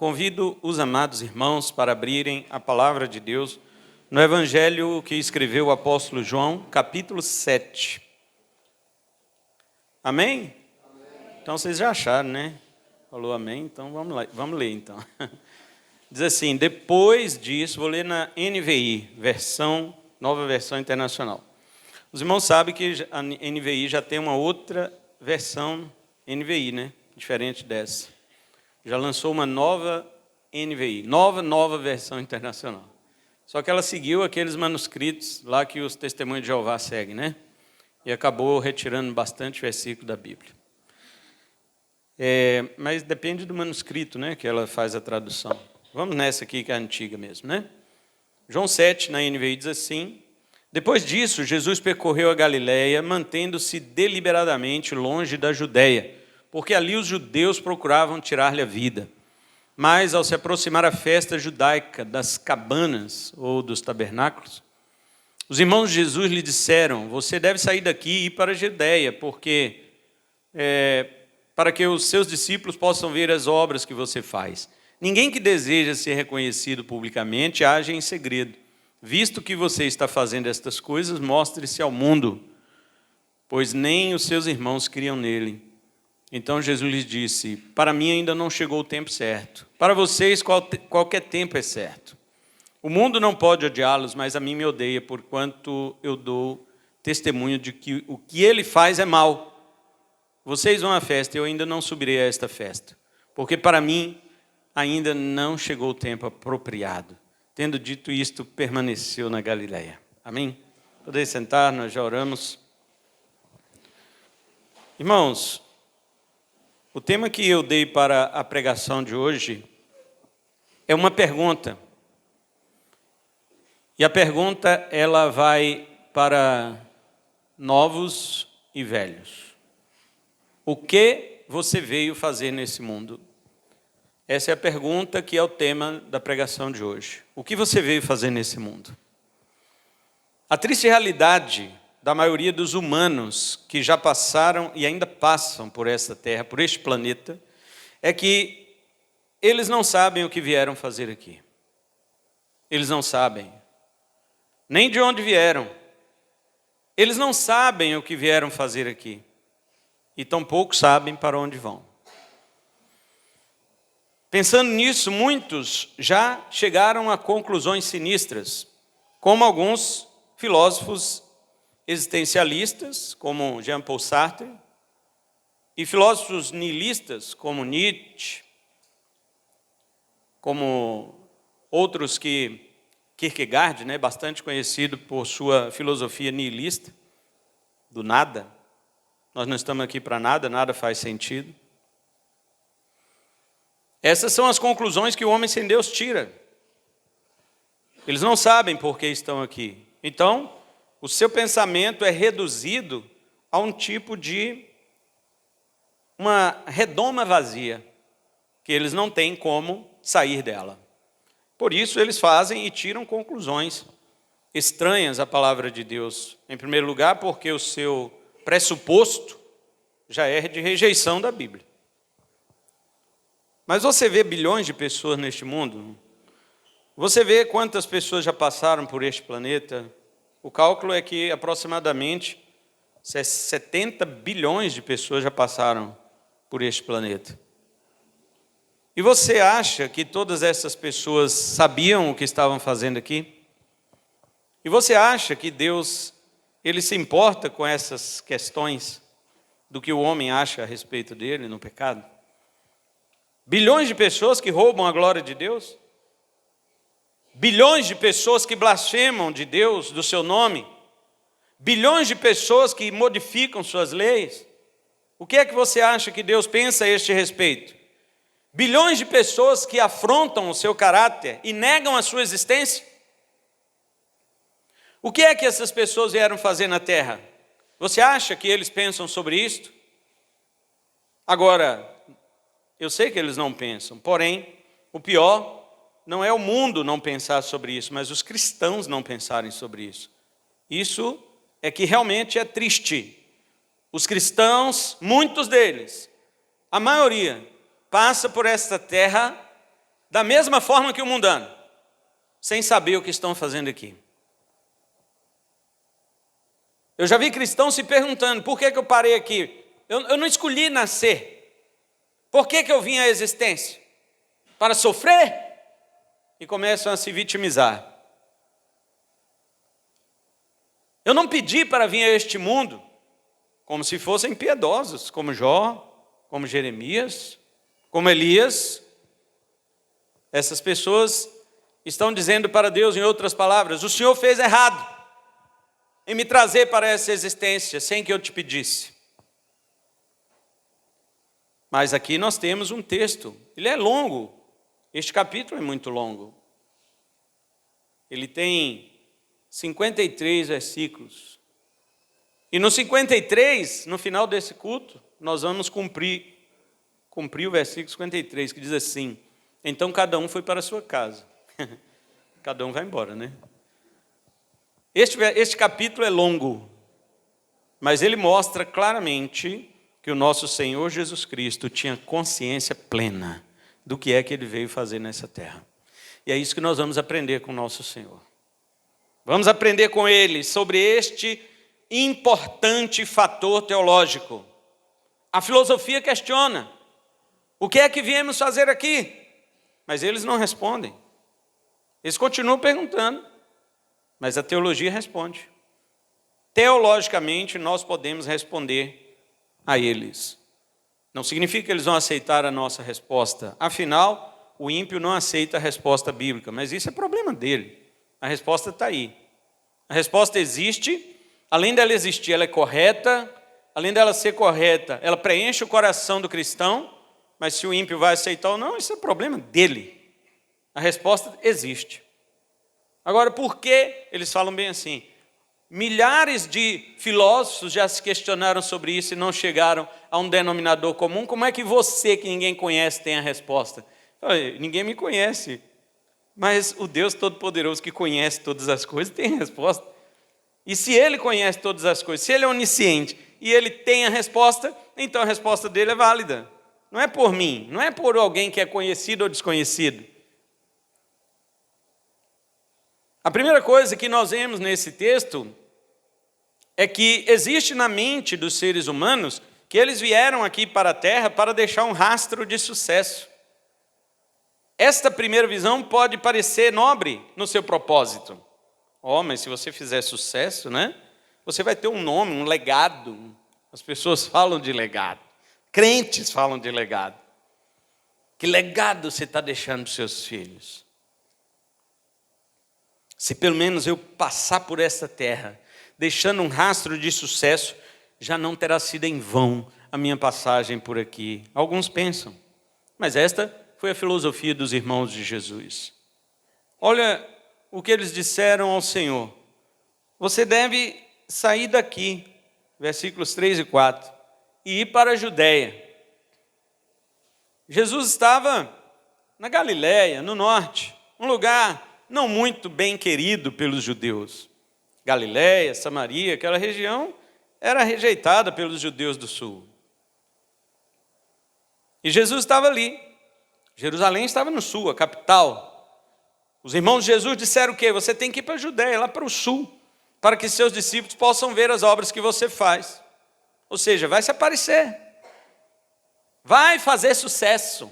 Convido os amados irmãos para abrirem a palavra de Deus no Evangelho que escreveu o apóstolo João, capítulo 7. Amém? Então vocês já acharam, né? Falou amém? Então vamos lá, vamos ler então. Diz assim: depois disso, vou ler na NVI, nova versão internacional. Os irmãos sabem que a NVI já tem uma outra versão NVI, né? Diferente dessa. Já lançou uma nova NVI, nova versão internacional. Só que ela seguiu aqueles manuscritos lá que os Testemunhos de Jeová seguem, né? E acabou retirando bastante versículo da Bíblia. Mas depende do manuscrito, né? Que ela faz a tradução. Vamos nessa aqui que é a antiga mesmo, né? João 7, na NVI, diz assim: depois disso, Jesus percorreu a Galileia, mantendo-se deliberadamente longe da Judeia, porque ali os judeus procuravam tirar-lhe a vida. Mas, ao se aproximar a festa judaica das cabanas, ou dos tabernáculos, os irmãos de Jesus lhe disseram: você deve sair daqui e ir para a Judeia, para que os seus discípulos possam ver as obras que você faz. Ninguém que deseja ser reconhecido publicamente age em segredo. Visto que você está fazendo estas coisas, mostre-se ao mundo, pois nem os seus irmãos criam nele. Então Jesus lhes disse: para mim ainda não chegou o tempo certo. Para vocês qualquer tempo é certo. O mundo não pode odiá-los, mas a mim me odeia, porquanto eu dou testemunho de que o que ele faz é mal. Vocês vão à festa, eu ainda não subirei a esta festa, porque para mim ainda não chegou o tempo apropriado. Tendo dito isto, permaneceu na Galileia. Amém? Podeis sentar, nós já oramos. Irmãos, o tema que eu dei para a pregação de hoje é uma pergunta. E a pergunta, ela vai para novos e velhos. O que você veio fazer nesse mundo? Essa é a pergunta que é o tema da pregação de hoje. O que você veio fazer nesse mundo? A triste realidade da maioria dos humanos que já passaram e ainda passam por essa terra, por este planeta, é que eles não sabem o que vieram fazer aqui. Eles não sabem nem de onde vieram. Eles não sabem o que vieram fazer aqui. E tampouco sabem para onde vão. Pensando nisso, muitos já chegaram a conclusões sinistras, como alguns filósofos existencialistas, como Jean-Paul Sartre, e filósofos nihilistas, como Nietzsche, como outros que Kierkegaard, né, bastante conhecido por sua filosofia nihilista, do nada. Nós não estamos aqui para nada, nada faz sentido. Essas são as conclusões que o homem sem Deus tira. Eles não sabem por que estão aqui. Então, o seu pensamento é reduzido a um tipo de uma redoma vazia, que eles não têm como sair dela. Por isso, eles fazem e tiram conclusões estranhas à palavra de Deus. Em primeiro lugar, porque o seu pressuposto já é de rejeição da Bíblia. Mas você vê bilhões de pessoas neste mundo? Você vê quantas pessoas já passaram por este planeta? O cálculo é que aproximadamente 70 bilhões de pessoas já passaram por este planeta. E você acha que todas essas pessoas sabiam o que estavam fazendo aqui? E você acha que Deus, ele se importa com essas questões do que o homem acha a respeito dele no pecado? Bilhões de pessoas que roubam a glória de Deus? Bilhões de pessoas que blasfemam de Deus, do seu nome? Bilhões de pessoas que modificam suas leis? O que é que você acha que Deus pensa a este respeito? Bilhões de pessoas que afrontam o seu caráter e negam a sua existência? O que é que essas pessoas vieram fazer na terra? Você acha que eles pensam sobre isto? Agora, eu sei que eles não pensam, porém, o pior não é o mundo não pensar sobre isso, mas os cristãos não pensarem sobre isso. Isso é que realmente é triste. Os cristãos, muitos deles, a maioria, passa por esta terra da mesma forma que o mundano, sem saber o que estão fazendo aqui. Eu já vi cristãos se perguntando, por que eu parei aqui? Eu não escolhi nascer. Por que eu vim à existência? Para sofrer? E começam a se vitimizar. Eu não pedi para vir a este mundo como se fossem piedosos, como Jó, como Jeremias, como Elias. Essas pessoas estão dizendo para Deus, em outras palavras, o Senhor fez errado em me trazer para essa existência sem que eu te pedisse. Mas aqui nós temos um texto, ele é longo, este capítulo é muito longo. Ele tem 53 versículos. E no 53, no final desse culto, nós vamos cumprir o versículo 53, que diz assim: então cada um foi para a sua casa. Cada um vai embora, né? Este capítulo é longo, mas ele mostra claramente que o nosso Senhor Jesus Cristo tinha consciência plena do que é que ele veio fazer nessa terra. E é isso que nós vamos aprender com o nosso Senhor. Vamos aprender com ele sobre este importante fator teológico. A filosofia questiona: o que é que viemos fazer aqui? Mas eles não respondem. Eles continuam perguntando. Mas a teologia responde. Teologicamente, nós podemos responder a eles. Não significa que eles vão aceitar a nossa resposta. Afinal, o ímpio não aceita a resposta bíblica, mas isso é problema dele. A resposta está aí. A resposta existe, além dela existir, ela é correta, além dela ser correta, ela preenche o coração do cristão, mas se o ímpio vai aceitar ou não, isso é problema dele. A resposta existe. Agora, por que eles falam bem assim? Milhares de filósofos já se questionaram sobre isso e não chegaram a um denominador comum. Como é que você, que ninguém conhece, tem a resposta? Ninguém me conhece, mas o Deus Todo-Poderoso que conhece todas as coisas tem a resposta. E se Ele conhece todas as coisas, se Ele é onisciente e Ele tem a resposta, então a resposta dele é válida. Não é por mim, não é por alguém que é conhecido ou desconhecido. A primeira coisa que nós vemos nesse texto é que existe na mente dos seres humanos que eles vieram aqui para a terra para deixar um rastro de sucesso. Esta primeira visão pode parecer nobre no seu propósito. Mas se você fizer sucesso, né? Você vai ter um nome, um legado. As pessoas falam de legado. Crentes falam de legado. Que legado você está deixando para os seus filhos? Se pelo menos eu passar por esta terra, deixando um rastro de sucesso, já não terá sido em vão a minha passagem por aqui. Alguns pensam, mas esta foi a filosofia dos irmãos de Jesus. Olha o que eles disseram ao Senhor: você deve sair daqui, versículos 3 e 4, e ir para a Judeia. Jesus estava na Galileia, no norte, um lugar não muito bem querido pelos judeus. Galileia, Samaria, aquela região era rejeitada pelos judeus do sul. E Jesus estava ali. Jerusalém estava no sul, a capital. Os irmãos de Jesus disseram o quê? Você tem que ir para a Judeia, lá para o sul, para que seus discípulos possam ver as obras que você faz. Ou seja, vai se aparecer. Vai fazer sucesso.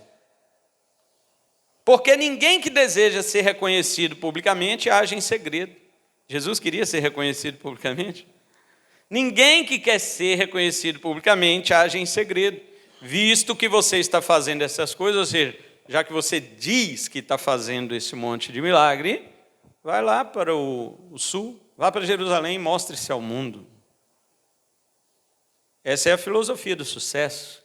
Porque ninguém que deseja ser reconhecido publicamente age em segredo. Jesus queria ser reconhecido publicamente. Ninguém que quer ser reconhecido publicamente age em segredo. Visto que você está fazendo essas coisas, ou seja, já que você diz que está fazendo esse monte de milagre, vai lá para o sul, vá para Jerusalém e mostre-se ao mundo. Essa é a filosofia do sucesso.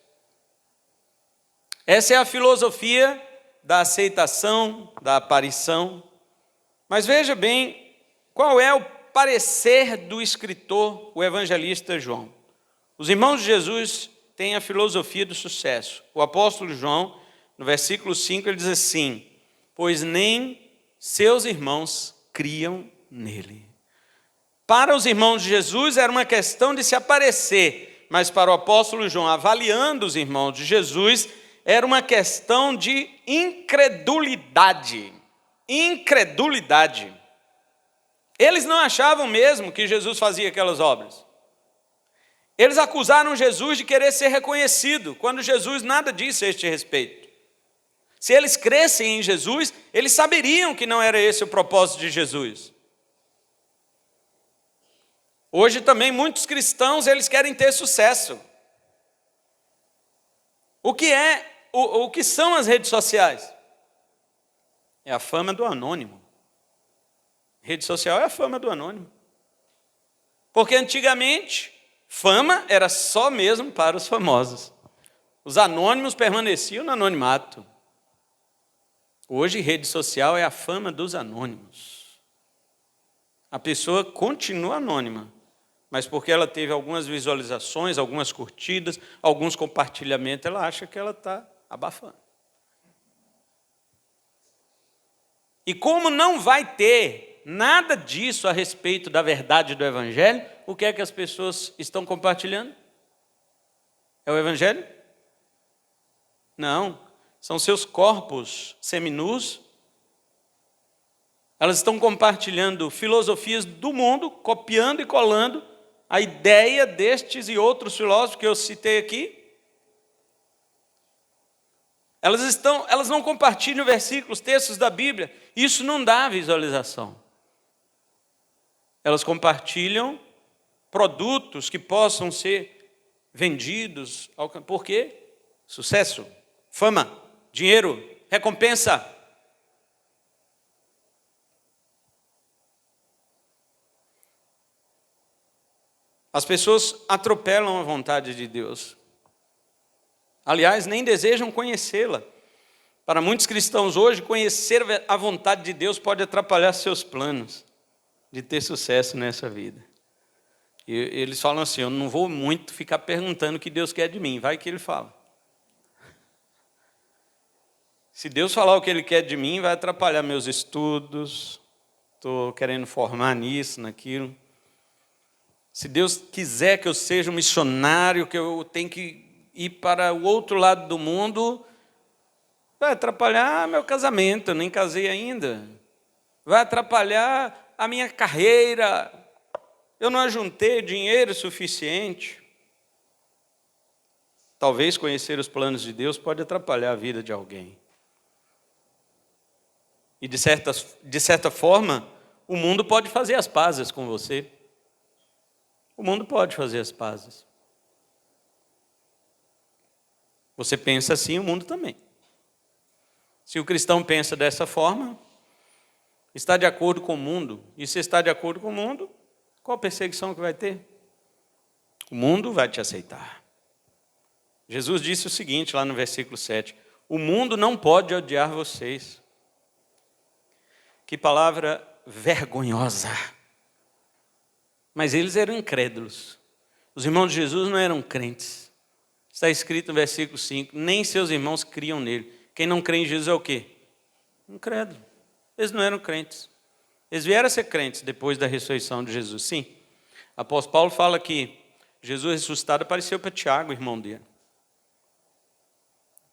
Essa é a filosofia da aceitação, da aparição. Mas veja bem, qual é o parecer do escritor, o evangelista João? Os irmãos de Jesus têm a filosofia do sucesso. O apóstolo João, no versículo 5, ele diz assim: pois nem seus irmãos criam nele. Para os irmãos de Jesus era uma questão de se aparecer, mas para o apóstolo João, avaliando os irmãos de Jesus, era uma questão de incredulidade. Incredulidade. Eles não achavam mesmo que Jesus fazia aquelas obras. Eles acusaram Jesus de querer ser reconhecido, quando Jesus nada disse a este respeito. Se eles crescem em Jesus, eles saberiam que não era esse o propósito de Jesus. Hoje também muitos cristãos, eles querem ter sucesso. O que são as redes sociais? É a fama do anônimo. Rede social é a fama do anônimo. Porque antigamente, fama era só mesmo para os famosos. Os anônimos permaneciam no anonimato. Hoje, rede social é a fama dos anônimos. A pessoa continua anônima, mas porque ela teve algumas visualizações, algumas curtidas, alguns compartilhamentos, ela acha que ela está abafando. E como não vai ter nada disso a respeito da verdade do Evangelho, o que é que as pessoas estão compartilhando? É o Evangelho? Não. São seus corpos seminus. Elas estão compartilhando filosofias do mundo, copiando e colando a ideia destes e outros filósofos que eu citei aqui. Elas não compartilham versículos, textos da Bíblia. Isso não dá visualização. Elas compartilham produtos que possam ser vendidos. Por quê? Sucesso, fama, dinheiro, recompensa. As pessoas atropelam a vontade de Deus. Aliás, nem desejam conhecê-la. Para muitos cristãos hoje, conhecer a vontade de Deus pode atrapalhar seus planos de ter sucesso nessa vida. E eles falam assim, eu não vou muito ficar perguntando o que Deus quer de mim, vai que Ele fala. Se Deus falar o que Ele quer de mim, vai atrapalhar meus estudos, estou querendo formar nisso, naquilo. Se Deus quiser que eu seja um missionário, que eu tenho que ir para o outro lado do mundo, vai atrapalhar meu casamento, eu nem casei ainda. Vai atrapalhar a minha carreira, eu não ajuntei dinheiro suficiente. Talvez conhecer os planos de Deus pode atrapalhar a vida de alguém. E de certa forma, o mundo pode fazer as pazes com você. O mundo pode fazer as pazes. Você pensa assim, o mundo também. Se o cristão pensa dessa forma, está de acordo com o mundo. E se está de acordo com o mundo, qual perseguição que vai ter? O mundo vai te aceitar. Jesus disse o seguinte lá no versículo 7. O mundo não pode odiar vocês. Que palavra vergonhosa. Mas eles eram incrédulos. Os irmãos de Jesus não eram crentes. Está escrito no versículo 5, nem seus irmãos criam nele. Quem não crê em Jesus é o quê? Incrédulo. Eles não eram crentes. Eles vieram a ser crentes depois da ressurreição de Jesus, sim. O apóstolo Paulo fala que Jesus ressuscitado apareceu para Tiago, irmão dele.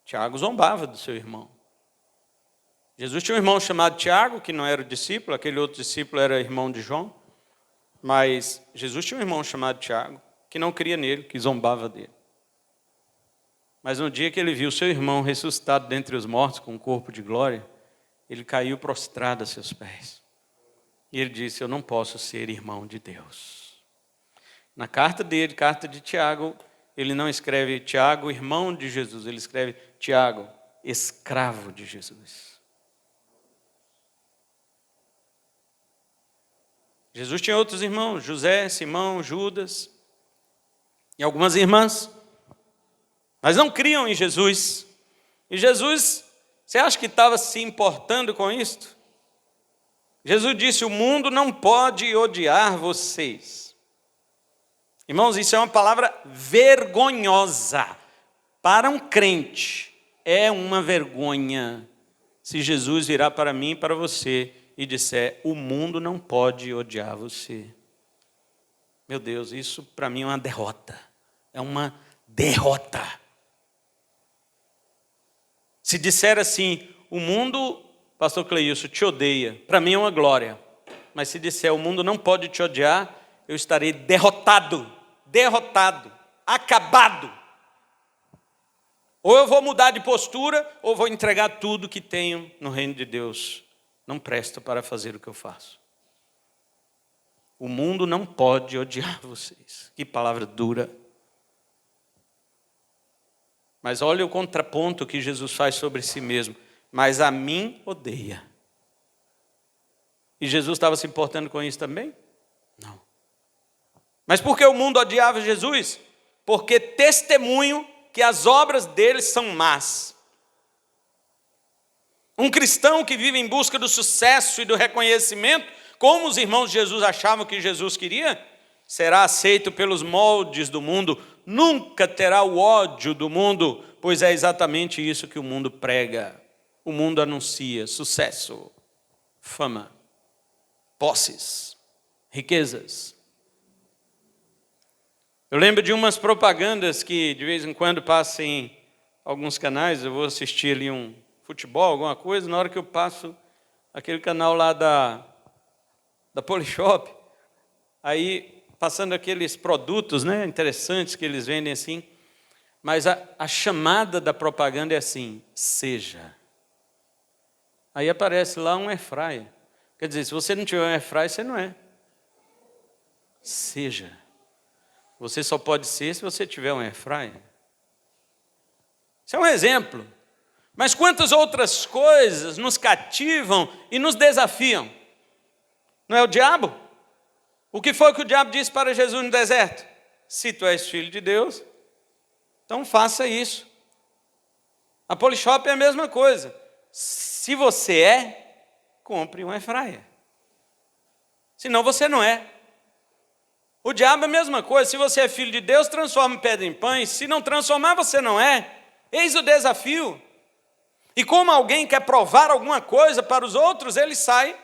Tiago zombava do seu irmão. Jesus tinha um irmão chamado Tiago, que não era o discípulo, aquele outro discípulo era irmão de João. Mas Jesus tinha um irmão chamado Tiago, que não cria nele, que zombava dele. Mas no dia que ele viu seu irmão ressuscitado dentre os mortos, com um corpo de glória, ele caiu prostrado a seus pés. E ele disse, eu não posso ser irmão de Deus. Na carta dele, carta de Tiago, ele não escreve Tiago, irmão de Jesus, ele escreve Tiago, escravo de Jesus. Jesus tinha outros irmãos, José, Simão, Judas e algumas irmãs, mas não criam em Jesus. E Jesus, você acha que estava se importando com isto? Jesus disse, o mundo não pode odiar vocês. Irmãos, isso é uma palavra vergonhosa. Para um crente, é uma vergonha se Jesus virar para mim e para você e disser, o mundo não pode odiar você. Meu Deus, isso para mim é uma derrota. É uma derrota. Se disser assim, o mundo, pastor Cleilson, te odeia, para mim é uma glória. Mas se disser, o mundo não pode te odiar, eu estarei derrotado, acabado. Ou eu vou mudar de postura, ou vou entregar tudo que tenho no reino de Deus. Não presta para fazer o que eu faço. O mundo não pode odiar vocês. Que palavra dura. Mas olha o contraponto que Jesus faz sobre si mesmo. Mas a mim odeia. E Jesus estava se importando com isso também? Não. Mas por que o mundo odiava Jesus? Porque testemunho que as obras deles são más. Um cristão que vive em busca do sucesso e do reconhecimento, como os irmãos de Jesus achavam que Jesus queria, será aceito pelos moldes do mundo, nunca terá o ódio do mundo, pois é exatamente isso que o mundo prega. O mundo anuncia sucesso, fama, posses, riquezas. Eu lembro de umas propagandas que de vez em quando passam em alguns canais, eu vou assistir ali um futebol, alguma coisa, na hora que eu passo aquele canal lá da Polishop, aí passando aqueles produtos, né, interessantes que eles vendem assim, mas a chamada da propaganda é assim, seja. Aí aparece lá um airfryer. Quer dizer, se você não tiver um airfryer, você não é. Seja. Você só pode ser se você tiver um airfryer. Isso é um exemplo. Mas quantas outras coisas nos cativam e nos desafiam? Não é o diabo? O que foi que o diabo disse para Jesus no deserto? Se tu és filho de Deus, então faça isso. A Polishop é a mesma coisa. Se você é, compre um airfryer. Senão você não é. O diabo é a mesma coisa. Se você é filho de Deus, transforma pedra em pães. Se não transformar, você não é. Eis o desafio. E como alguém quer provar alguma coisa para os outros, ele sai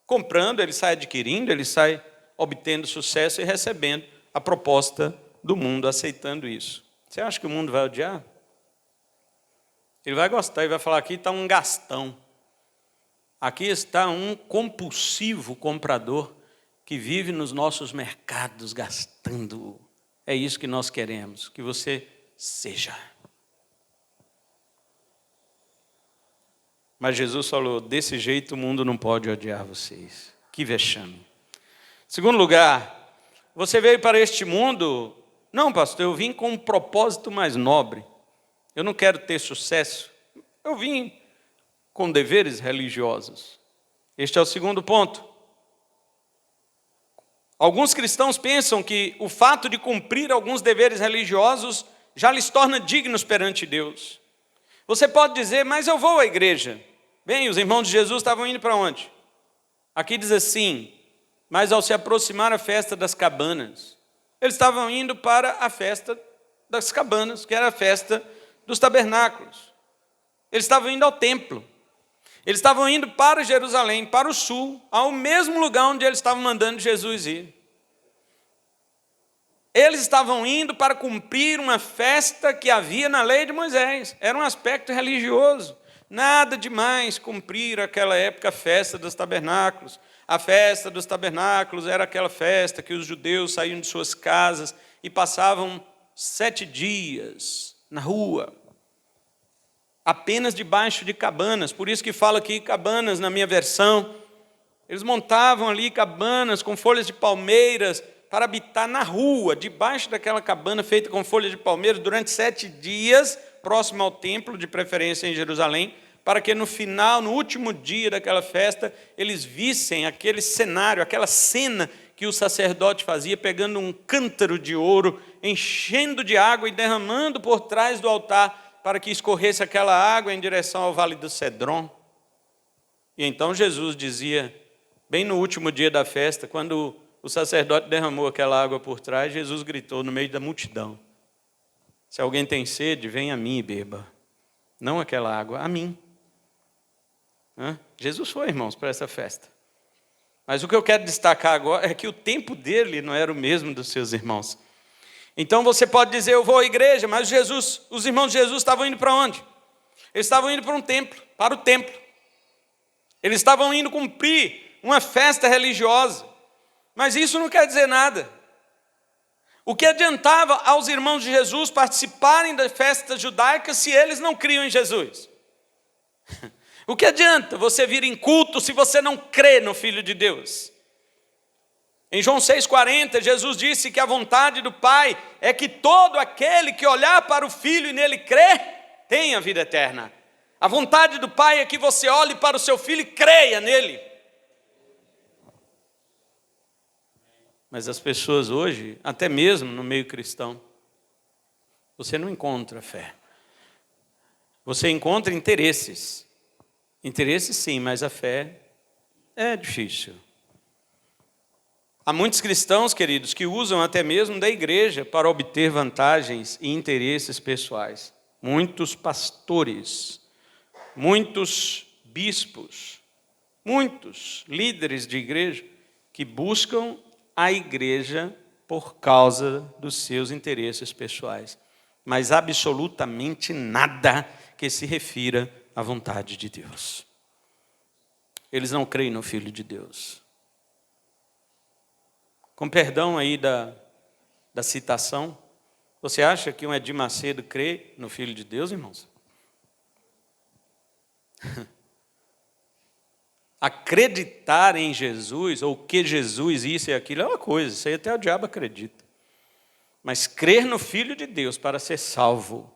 comprando, ele sai adquirindo, ele sai obtendo sucesso e recebendo a proposta do mundo, aceitando isso. Você acha que o mundo vai odiar? Ele vai gostar, ele vai falar, aqui está um gastão. Aqui está um compulsivo comprador que vive nos nossos mercados gastando. É isso que nós queremos, que você seja. Mas Jesus falou, desse jeito o mundo não pode odiar vocês. Que vexame. Segundo lugar, você veio para este mundo... Não, pastor, eu vim com um propósito mais nobre. Eu não quero ter sucesso. Eu vim com deveres religiosos. Este é o segundo ponto. Alguns cristãos pensam que o fato de cumprir alguns deveres religiosos já lhes torna dignos perante Deus. Você pode dizer, mas eu vou à igreja. Bem, os irmãos de Jesus estavam indo para onde? Aqui diz assim, mas ao se aproximar a festa das cabanas, eles estavam indo para a festa das cabanas, que era a festa dos tabernáculos. Eles estavam indo ao templo. Eles estavam indo para Jerusalém, para o sul, ao mesmo lugar onde eles estavam mandando Jesus ir. Eles estavam indo para cumprir uma festa que havia na lei de Moisés. Era um aspecto religioso. Nada demais cumprir aquela época a festa dos tabernáculos. A festa dos tabernáculos era aquela festa que os judeus saíam de suas casas e passavam 7 dias na rua, apenas debaixo de cabanas. Por isso que fala aqui cabanas na minha versão. Eles montavam ali cabanas com folhas de palmeiras para habitar na rua, debaixo daquela cabana feita com folhas de palmeiras durante 7 dias, próximo ao templo, de preferência em Jerusalém, para que no final, no último dia daquela festa, eles vissem aquele cenário, aquela cena que o sacerdote fazia, pegando um cântaro de ouro, enchendo de água e derramando por trás do altar, para que escorresse aquela água em direção ao vale do Cedron. E então Jesus dizia, bem no último dia da festa, quando o sacerdote derramou aquela água por trás, Jesus gritou no meio da multidão, se alguém tem sede, vem a mim e beba. Não aquela água, a mim. Jesus foi, irmãos, para essa festa. Mas o que eu quero destacar agora é que o tempo dele não era o mesmo dos seus irmãos. Então você pode dizer, eu vou à igreja, mas os irmãos de Jesus estavam indo para onde? Eles estavam indo para o templo. Eles estavam indo cumprir uma festa religiosa. Mas isso não quer dizer nada. O que adiantava aos irmãos de Jesus participarem da festa judaica se eles não criam em Jesus? O que adianta você vir em culto se você não crê no Filho de Deus? Em João 6,40, Jesus disse que a vontade do Pai é que todo aquele que olhar para o Filho e nele crê, tenha vida eterna. A vontade do Pai é que você olhe para o seu Filho e creia nele. Mas as pessoas hoje, até mesmo no meio cristão, você não encontra fé. Você encontra interesses. Interesses sim, mas a fé é difícil. Há muitos cristãos, queridos, que usam até mesmo da igreja para obter vantagens e interesses pessoais. Muitos pastores, muitos bispos, muitos líderes de igreja que buscam a igreja por causa dos seus interesses pessoais, mas absolutamente nada que se refira à vontade de Deus. Eles não creem no Filho de Deus. Com perdão aí da citação, você acha que um Edir Macedo crê no Filho de Deus, irmãos? Acreditar em Jesus, ou que Jesus isso e aquilo, é uma coisa, isso aí até o diabo acredita. Mas crer no Filho de Deus para ser salvo.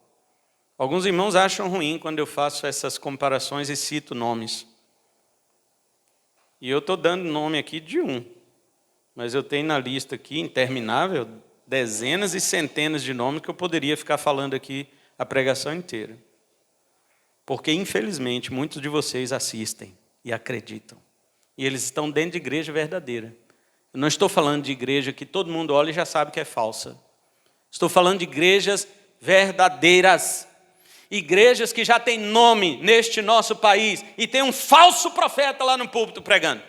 Alguns irmãos acham ruim quando eu faço essas comparações e cito nomes. E eu estou dando nome aqui de um. Mas eu tenho na lista aqui, interminável, dezenas e centenas de nomes que eu poderia ficar falando aqui a pregação inteira. Porque, infelizmente, muitos de vocês assistem e acreditam. E eles estão dentro de igreja verdadeira. Eu não estou falando de igreja que todo mundo olha e já sabe que é falsa. Estou falando de igrejas verdadeiras. Igrejas que já têm nome neste nosso país e tem um falso profeta lá no púlpito pregando.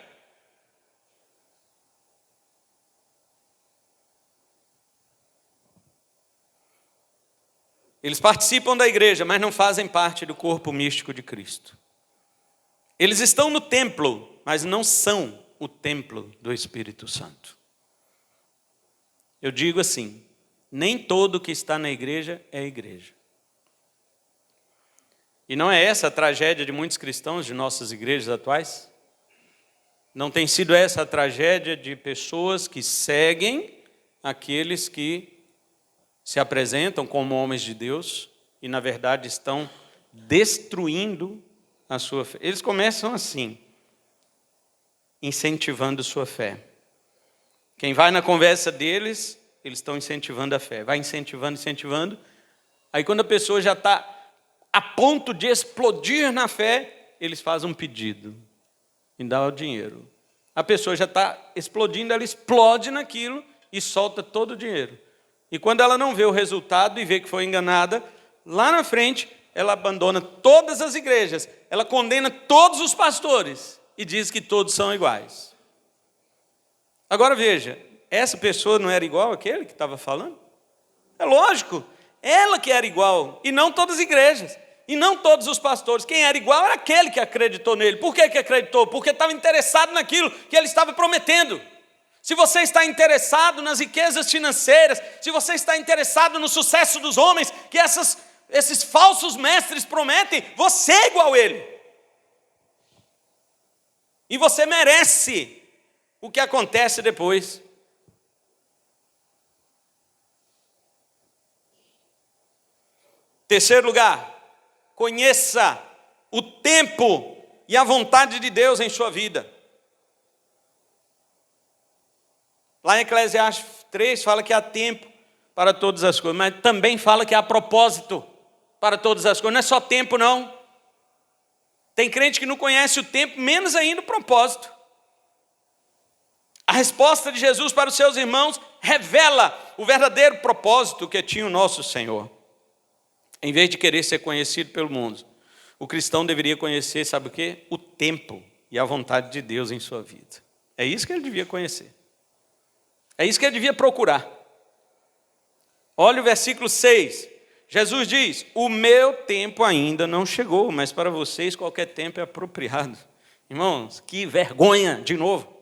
Eles participam da igreja, mas não fazem parte do corpo místico de Cristo. Eles estão no templo, mas não são o templo do Espírito Santo. Eu digo assim, nem todo que está na igreja é igreja. E não é essa a tragédia de muitos cristãos de nossas igrejas atuais? Não tem sido essa a tragédia de pessoas que seguem aqueles que se apresentam como homens de Deus e, na verdade, estão destruindo a sua fé. Eles começam assim, incentivando sua fé. Quem vai na conversa deles, eles estão incentivando a fé. Vai incentivando. Aí, quando a pessoa já está a ponto de explodir na fé, eles fazem um pedido. Me dá o dinheiro. A pessoa já está explodindo, ela explode naquilo e solta todo o dinheiro. E quando ela não vê o resultado e vê que foi enganada, lá na frente, ela abandona todas as igrejas, ela condena todos os pastores e diz que todos são iguais. Agora veja, essa pessoa não era igual àquele que estava falando? É lógico, ela que era igual, e não todas as igrejas, e não todos os pastores. Quem era igual era aquele que acreditou nele. Por que acreditou? Porque estava interessado naquilo que ele estava prometendo. Se você está interessado nas riquezas financeiras, se você está interessado no sucesso dos homens, que esses falsos mestres prometem, você é igual a ele. E você merece o que acontece depois. Terceiro lugar, conheça o tempo e a vontade de Deus em sua vida. Lá em Eclesiastes 3 fala que há tempo para todas as coisas, mas também fala que há propósito para todas as coisas. Não é só tempo, não. Tem crente que não conhece o tempo, menos ainda o propósito. A resposta de Jesus para os seus irmãos revela o verdadeiro propósito que tinha o nosso Senhor. Em vez de querer ser conhecido pelo mundo, o cristão deveria conhecer, sabe o quê? O tempo e a vontade de Deus em sua vida. É isso que ele devia conhecer. É isso que ele devia procurar. Olha o versículo 6. Jesus diz: o meu tempo ainda não chegou, mas para vocês qualquer tempo é apropriado. Irmãos, que vergonha, de novo.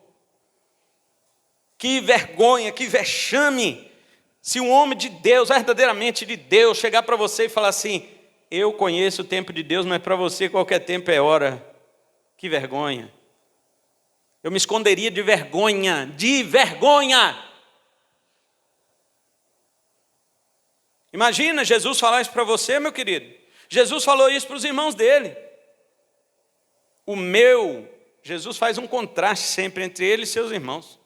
Que vergonha, que vexame. Se um homem de Deus, verdadeiramente de Deus, chegar para você e falar assim: eu conheço o tempo de Deus, mas para você qualquer tempo é hora. Que vergonha. Eu me esconderia de vergonha, de vergonha. Imagina Jesus falar isso para você, meu querido. Jesus falou isso para os irmãos dele. Jesus faz um contraste sempre entre ele e seus irmãos.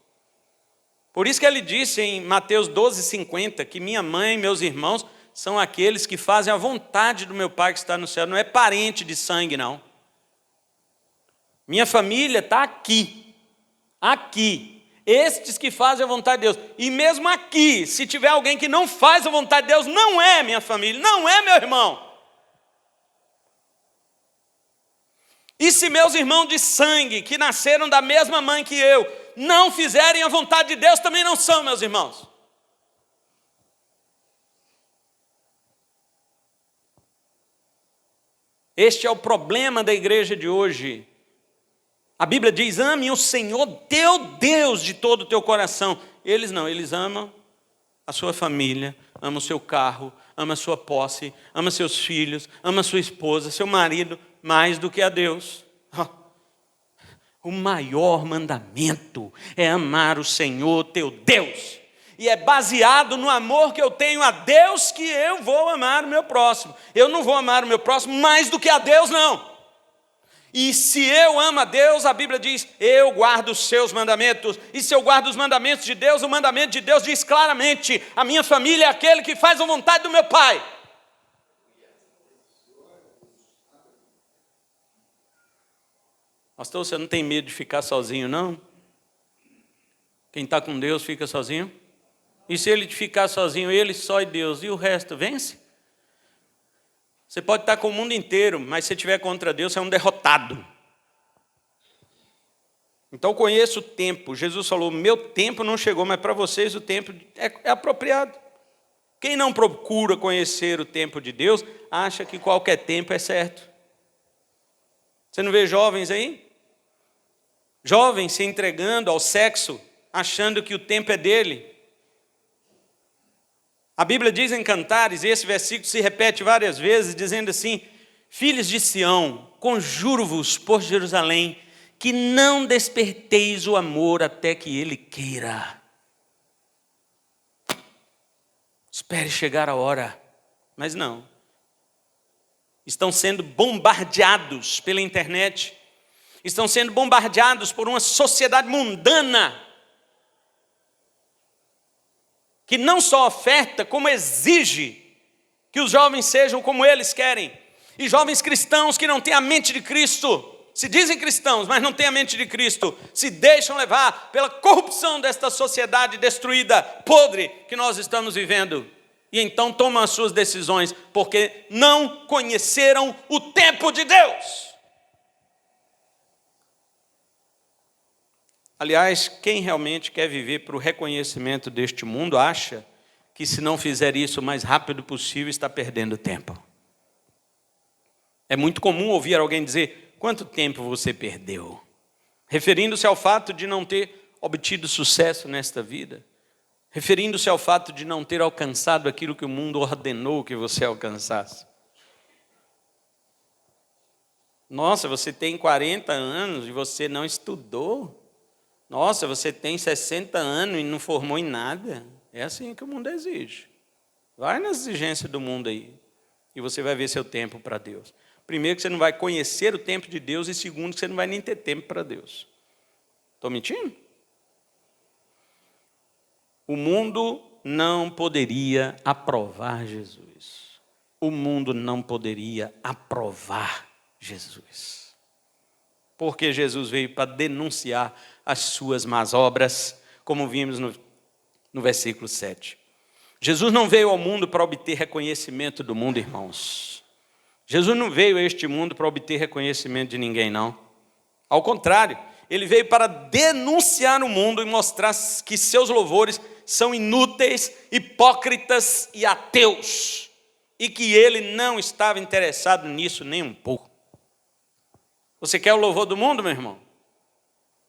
Por isso que ele disse em Mateus 12:50, que minha mãe e meus irmãos são aqueles que fazem a vontade do meu Pai que está no céu. Não é parente de sangue, não. Minha família está aqui. Aqui. Estes que fazem a vontade de Deus. E mesmo aqui, se tiver alguém que não faz a vontade de Deus, não é minha família, não é meu irmão. E se meus irmãos de sangue, que nasceram da mesma mãe que eu, não fizerem a vontade de Deus, também não são meus irmãos. Este é o problema da igreja de hoje. A Bíblia diz: ame o Senhor teu Deus de todo o teu coração. Eles não, eles amam a sua família, amam o seu carro, amam a sua posse, amam seus filhos, amam a sua esposa, seu marido, mais do que a Deus. O maior mandamento é amar o Senhor teu Deus. E é baseado no amor que eu tenho a Deus que eu vou amar o meu próximo. Eu não vou amar o meu próximo mais do que a Deus, não. E se eu amo a Deus, a Bíblia diz: eu guardo os seus mandamentos. E se eu guardo os mandamentos de Deus, o mandamento de Deus diz claramente: a minha família é aquele que faz a vontade do meu Pai. Pastor, você não tem medo de ficar sozinho, não? Quem está com Deus fica sozinho? E se ele ficar sozinho, ele só e Deus, e o resto vence? Você pode estar com o mundo inteiro, mas se estiver contra Deus, você é um derrotado. Então conheça o tempo. Jesus falou: meu tempo não chegou, mas para vocês o tempo é apropriado. Quem não procura conhecer o tempo de Deus, acha que qualquer tempo é certo. Você não vê jovens aí? Jovens se entregando ao sexo, achando que o tempo é dele. A Bíblia diz em Cantares, e esse versículo se repete várias vezes, dizendo assim: filhos de Sião, conjuro-vos por Jerusalém, que não desperteis o amor até que ele queira. Espere chegar a hora, mas não. Estão sendo bombardeados pela internet, estão sendo bombardeados por uma sociedade mundana, que não só oferta, como exige que os jovens sejam como eles querem. E jovens cristãos que não têm a mente de Cristo, se dizem cristãos, mas não têm a mente de Cristo, se deixam levar pela corrupção desta sociedade destruída, podre, que nós estamos vivendo. E então tomam as suas decisões, porque não conheceram o tempo de Deus. Aliás, quem realmente quer viver para o reconhecimento deste mundo, acha que se não fizer isso o mais rápido possível, está perdendo tempo. É muito comum ouvir alguém dizer: quanto tempo você perdeu? Referindo-se ao fato de não ter obtido sucesso nesta vida. Referindo-se ao fato de não ter alcançado aquilo que o mundo ordenou que você alcançasse. Nossa, você tem 40 anos e você não estudou? Nossa, você tem 60 anos e não formou em nada? É assim que o mundo exige. Vai nas exigências do mundo aí e você vai ver seu tempo para Deus. Primeiro, que você não vai conhecer o tempo de Deus, e segundo, que você não vai nem ter tempo para Deus. Estou mentindo? O mundo não poderia aprovar Jesus. O mundo não poderia aprovar Jesus. Porque Jesus veio para denunciar as suas más obras, como vimos no versículo 7. Jesus não veio ao mundo para obter reconhecimento do mundo, irmãos. Jesus não veio a este mundo para obter reconhecimento de ninguém, não. Ao contrário, ele veio para denunciar o mundo e mostrar que seus louvores são inúteis, hipócritas e ateus. e que ele não estava interessado nisso nem um pouco. Você quer o louvor do mundo, meu irmão?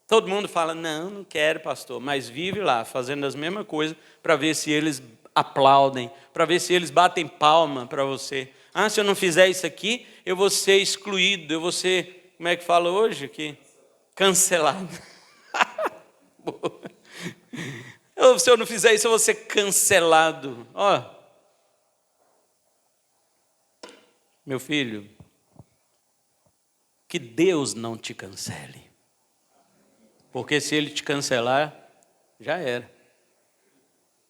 Todo mundo fala, não quero, pastor, mas vive lá, fazendo as mesmas coisas, para ver se eles aplaudem, para ver se eles batem palma para você. Ah, se eu não fizer isso aqui, eu vou ser excluído, eu vou ser, como é que fala hoje aqui? Cancelado. Se eu não fizer isso, eu vou ser cancelado. Ó, meu filho, que Deus não te cancele. Porque se Ele te cancelar, já era.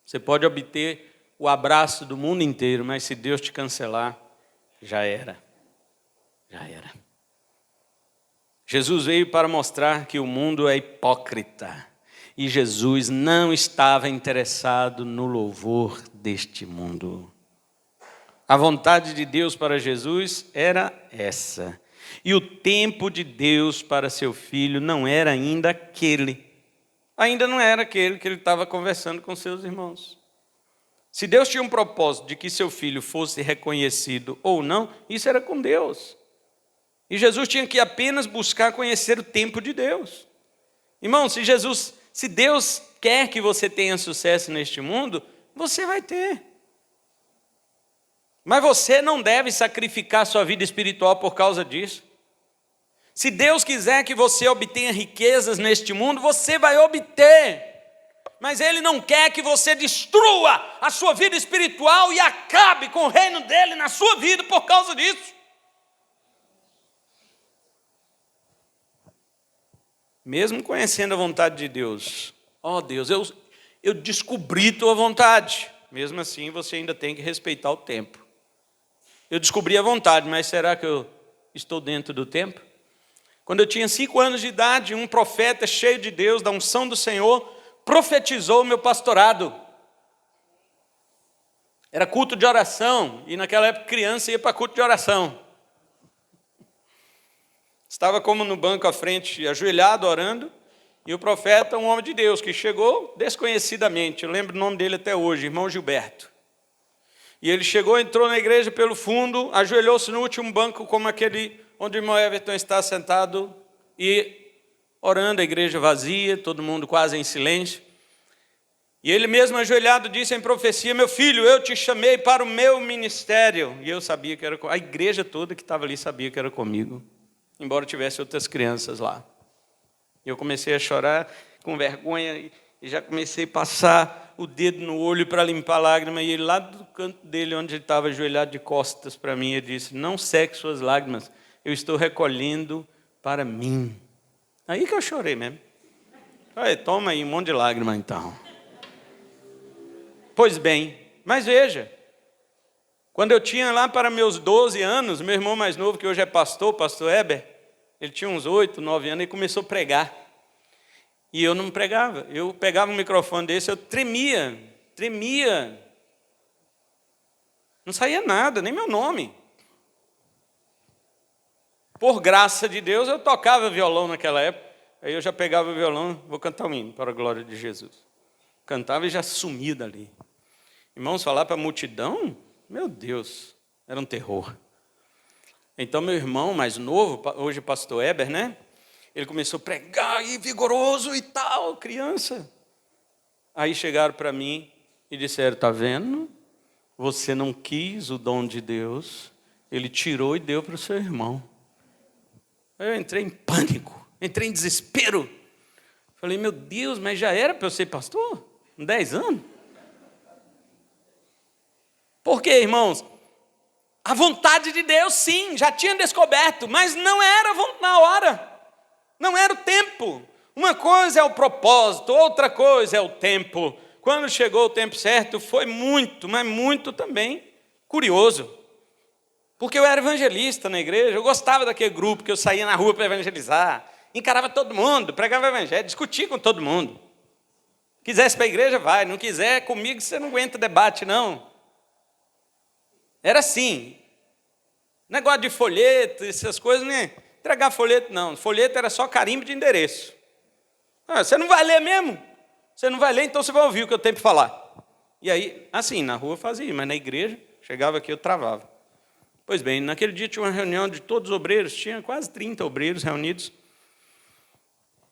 Você pode obter o abraço do mundo inteiro, mas se Deus te cancelar, já era. Já era. Jesus veio para mostrar que o mundo é hipócrita. E Jesus não estava interessado no louvor deste mundo. A vontade de Deus para Jesus era essa. E o tempo de Deus para seu filho não era ainda aquele. Ainda não era aquele que ele estava conversando com seus irmãos. Se Deus tinha um propósito de que seu filho fosse reconhecido ou não, isso era com Deus. E Jesus tinha que apenas buscar conhecer o tempo de Deus. Irmão, se Deus quer que você tenha sucesso neste mundo, você vai ter. Mas você não deve sacrificar sua vida espiritual por causa disso. Se Deus quiser que você obtenha riquezas neste mundo, você vai obter. Mas Ele não quer que você destrua a sua vida espiritual e acabe com o reino dEle na sua vida por causa disso. Mesmo conhecendo a vontade de Deus, Deus, eu descobri tua vontade. Mesmo assim, você ainda tem que respeitar o tempo. Eu descobri a vontade, mas será que eu estou dentro do tempo? Quando eu tinha 5 anos de idade, um profeta cheio de Deus, da unção do Senhor, profetizou o meu pastorado. Era culto de oração, e naquela época criança ia para culto de oração. Estava como no banco à frente, ajoelhado, orando, e o profeta, um homem de Deus, que chegou desconhecidamente, eu lembro o nome dele até hoje, irmão Gilberto. E ele chegou, entrou na igreja pelo fundo, ajoelhou-se no último banco, como aquele onde o irmão Everton está sentado, e orando, a igreja vazia, todo mundo quase em silêncio. E ele mesmo ajoelhado disse em profecia, meu filho, eu te chamei para o meu ministério. E eu sabia que era a igreja toda que estava ali sabia que era comigo, embora tivesse outras crianças lá. E eu comecei a chorar com vergonha e já comecei a passar o dedo no olho para limpar a lágrima. E ele lá do canto dele, onde ele estava ajoelhado de costas para mim, ele disse, não seque suas lágrimas, eu estou recolhendo para mim. Aí que eu chorei mesmo. Falei, toma aí um monte de lágrima então. Pois bem, mas veja, quando eu tinha lá para meus 12 anos, meu irmão mais novo, que hoje é pastor, o pastor Heber, ele tinha uns 8, 9 anos, e começou a pregar. E eu não pregava. Eu pegava um microfone desse, eu tremia. Não saía nada, nem meu nome. Por graça de Deus, eu tocava violão naquela época. Aí eu já pegava o violão, vou cantar um hino para a glória de Jesus. Cantava e já sumia dali. Irmãos, falar para a multidão, meu Deus, era um terror. Então meu irmão mais novo, hoje pastor Heber, né? Ele começou a pregar, e vigoroso e tal, criança. Aí chegaram para mim e disseram, está vendo? Você não quis o dom de Deus, Ele tirou e deu para o seu irmão. Eu entrei em pânico, entrei em desespero. Falei, meu Deus, mas já era para eu ser pastor? Com 10 anos? Por quê, irmãos? A vontade de Deus, sim, já tinha descoberto, mas não era na hora. Não era o tempo. Uma coisa é o propósito, outra coisa é o tempo. Quando chegou o tempo certo, foi muito, mas muito também curioso. Porque eu era evangelista na igreja, eu gostava daquele grupo que eu saía na rua para evangelizar, encarava todo mundo, pregava evangelho, discutia com todo mundo. Quisesse para a igreja, vai. Não quiser, comigo você não aguenta debate, não. Era assim. Negócio de folheto, essas coisas, né? Entregar folheto, não. Folheto era só carimbo de endereço. Você não vai ler mesmo? Você não vai ler, então você vai ouvir o que eu tenho para falar. E aí, assim, na rua fazia, mas na igreja, Chegava aqui, eu travava. Pois bem, naquele dia tinha uma reunião de todos os obreiros, tinha quase 30 obreiros reunidos.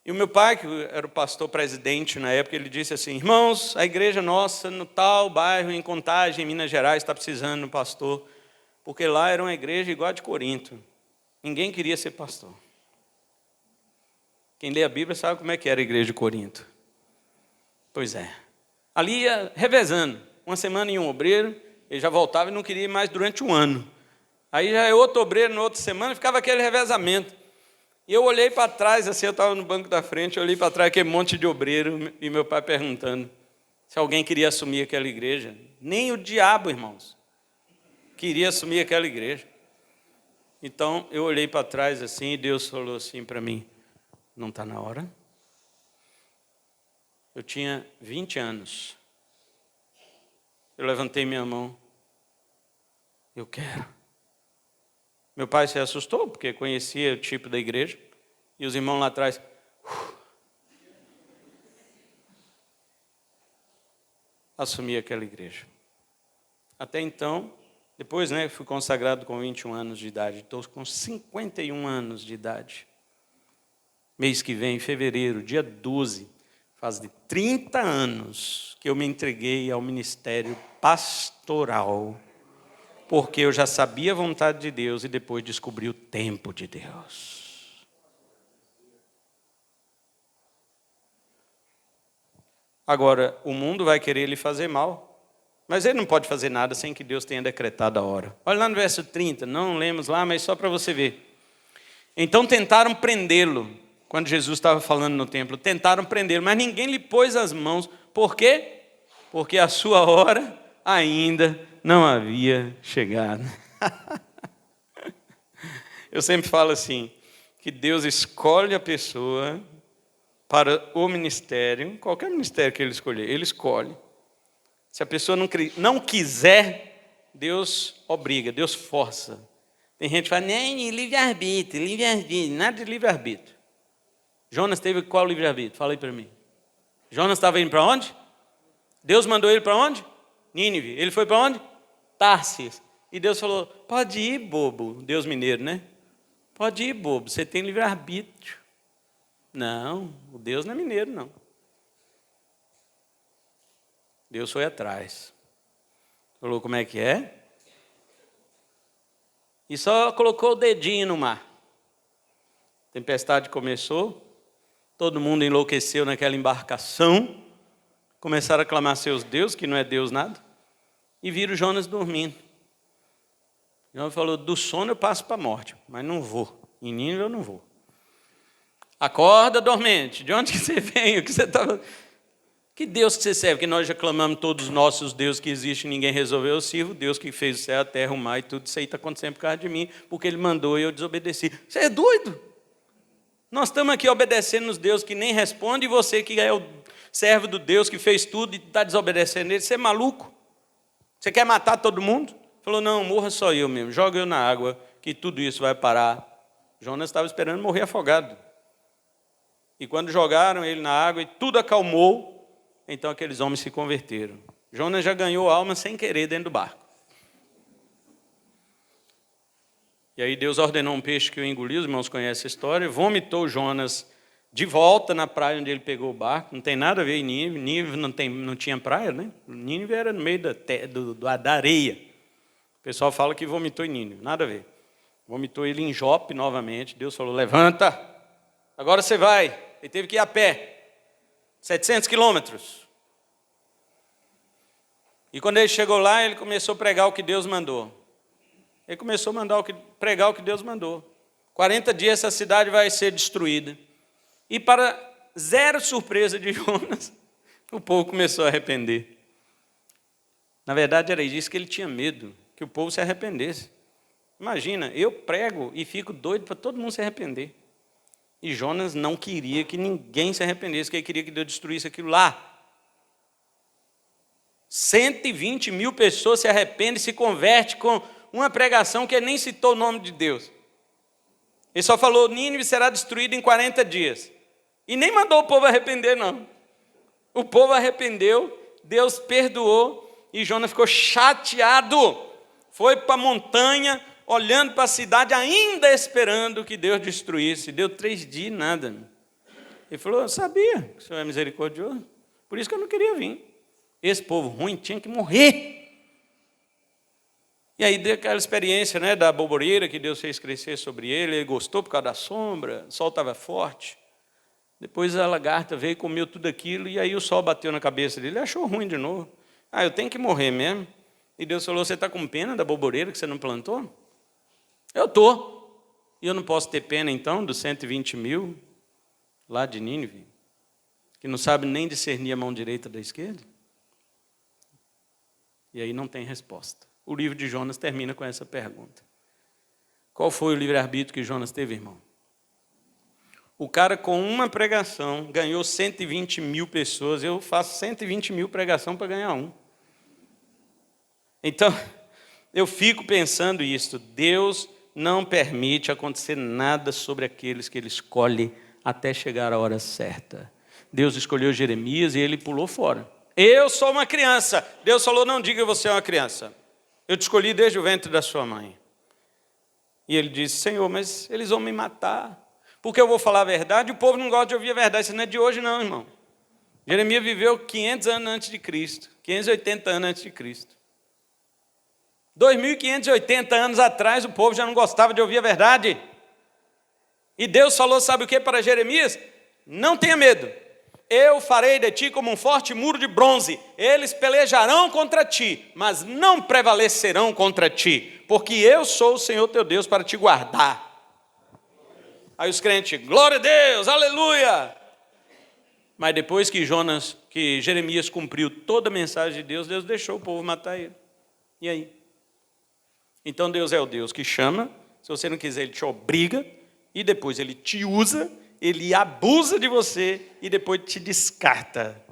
E o meu pai, que era o pastor presidente na época, ele disse assim: irmãos, a igreja nossa, no tal bairro, em Contagem, em Minas Gerais, está precisando de um pastor, porque lá era uma igreja igual a de Corinto. Ninguém queria ser pastor. Quem lê a Bíblia sabe como é que era a igreja de Corinto. Pois é. Ali ia revezando. Uma semana em um obreiro, ele já voltava e não queria ir mais durante um ano. Aí já é outro obreiro, na outra semana, ficava aquele revezamento. E eu olhei para trás, assim, eu estava no banco da frente, eu olhei para trás, aquele monte de obreiro, e meu pai perguntando se alguém queria assumir aquela igreja. Nem o diabo, irmãos, queria assumir aquela igreja. Então, eu olhei para trás assim, e Deus falou assim para mim: não está na hora? Eu tinha 20 anos. Eu levantei minha mão. Eu quero. Meu pai se assustou, porque conhecia o tipo da igreja. E os irmãos lá atrás. Assumi aquela igreja. Até então, depois, fui consagrado com 21 anos de idade. Estou com 51 anos de idade. Mês que vem, em fevereiro, dia 12, faz de 30 anos que eu me entreguei ao ministério pastoral, porque eu já sabia a vontade de Deus e depois descobri o tempo de Deus. Agora, o mundo vai querer lhe fazer mal, mas ele não pode fazer nada sem que Deus tenha decretado a hora. Olha lá no verso 30, não lemos lá, mas só para você ver. Então tentaram prendê-lo, quando Jesus estava falando no templo, tentaram prendê-lo, mas ninguém lhe pôs as mãos. Por quê? Porque a sua hora ainda não havia chegado. Eu sempre falo assim, que Deus escolhe a pessoa para o ministério, qualquer ministério que Ele escolher, Ele escolhe. Se a pessoa não quiser, Deus obriga, Deus força. Tem gente que fala, nem livre-arbítrio, nada de livre-arbítrio. Jonas teve qual livre-arbítrio? Fala aí para mim. Jonas estava indo para onde? Deus mandou ele para onde? Nínive. Ele foi para onde? Társis. E Deus falou, pode ir, bobo. Deus mineiro, né? Pode ir, bobo, você tem livre-arbítrio. Não, o Deus não é mineiro, não. Deus foi atrás. Falou, como é que é? E só colocou o dedinho no mar. A tempestade começou. Todo mundo enlouqueceu naquela embarcação. Começaram a clamar seus deuses, que não é Deus nada. E viram Jonas dormindo. Jonas falou, do sono eu passo para a morte, mas não vou. Em Nínive eu não vou. Acorda, dormente. De onde que você vem? O que você estava... Que Deus que você serve? Que nós já clamamos todos os nossos deuses que existem, ninguém resolveu. Eu sirvo o Deus que fez o céu, a terra, o mar e tudo. Isso aí está acontecendo por causa de mim, porque Ele mandou e eu desobedeci. Você é doido? Nós estamos aqui obedecendo os deuses que nem respondem, e você que é o servo do Deus que fez tudo e está desobedecendo Ele. Você é maluco? Você quer matar todo mundo? Falou, não, morra só eu mesmo. Joga eu na água, que tudo isso vai parar. Jonas estava esperando morrer afogado. E quando jogaram ele na água e tudo acalmou, então aqueles homens se converteram. Jonas já ganhou alma sem querer dentro do barco. E aí Deus ordenou um peixe que o engoliu, os irmãos conhecem a história, vomitou Jonas de volta na praia onde ele pegou o barco. Não tem nada a ver em Nínive. Nínive não tinha praia, né? Nínive era no meio da areia. O pessoal fala que vomitou em Nínive, nada a ver. Vomitou ele em Jope novamente. Deus falou, levanta, agora você vai. Ele teve que ir a pé, 700 quilômetros. E quando ele chegou lá, ele começou a pregar o que Deus mandou. Ele começou a pregar o que Deus mandou. 40 dias essa cidade vai ser destruída. E para zero surpresa de Jonas, o povo começou a arrepender. Na verdade era isso que ele tinha medo, que o povo se arrependesse. Imagina, eu prego e fico doido para todo mundo se arrepender. E Jonas não queria que ninguém se arrependesse, que ele queria que Deus destruísse aquilo lá. 120 mil pessoas se arrependem e se convertem com uma pregação que ele nem citou o nome de Deus. Ele só falou, Nínive será destruída em 40 dias. E nem mandou o povo arrepender, não. O povo arrependeu, Deus perdoou, e Jonas ficou chateado, foi para a montanha, olhando para a cidade, ainda esperando que Deus destruísse. Deu 3 dias e nada. Ele falou, eu sabia que o Senhor é misericordioso, por isso que eu não queria vir. Esse povo ruim tinha que morrer. E aí deu aquela experiência, né, da boboreira que Deus fez crescer sobre ele. Ele gostou por causa da sombra, o sol estava forte. Depois a lagarta veio e comeu tudo aquilo, e aí o sol bateu na cabeça dele. Ele achou ruim de novo. Eu tenho que morrer mesmo. E Deus falou, você está com pena da boboreira que você não plantou? Eu estou. E eu não posso ter pena então dos 120 mil lá de Nínive, que não sabe nem discernir a mão direita da esquerda? E aí não tem resposta. O livro de Jonas termina com essa pergunta. Qual foi o livre-arbítrio que Jonas teve, irmão? O cara com uma pregação ganhou 120 mil pessoas. Eu faço 120 mil pregação para ganhar um. Então, eu fico pensando isso. Deus não permite acontecer nada sobre aqueles que Ele escolhe até chegar a hora certa. Deus escolheu Jeremias e ele pulou fora. Eu sou uma criança. Deus falou, não diga que você é uma criança. Eu te escolhi desde o ventre da sua mãe. E ele disse, Senhor, mas eles vão me matar. Porque eu vou falar a verdade, e o povo não gosta de ouvir a verdade. Isso não é de hoje não, irmão. Jeremias viveu 500 anos antes de Cristo. 580 anos antes de Cristo. 2.580 anos atrás, o povo já não gostava de ouvir a verdade. E Deus falou, sabe o que para Jeremias? Não tenha medo. Eu farei de ti como um forte muro de bronze. Eles pelejarão contra ti, mas não prevalecerão contra ti, porque eu sou o Senhor teu Deus para te guardar. Aí os crentes, glória a Deus, aleluia. Mas depois que Jeremias cumpriu toda a mensagem de Deus, Deus deixou o povo matar ele. E aí? Então Deus é o Deus que chama, se você não quiser ele te obriga, e depois ele te usa, ele abusa de você e depois te descarta.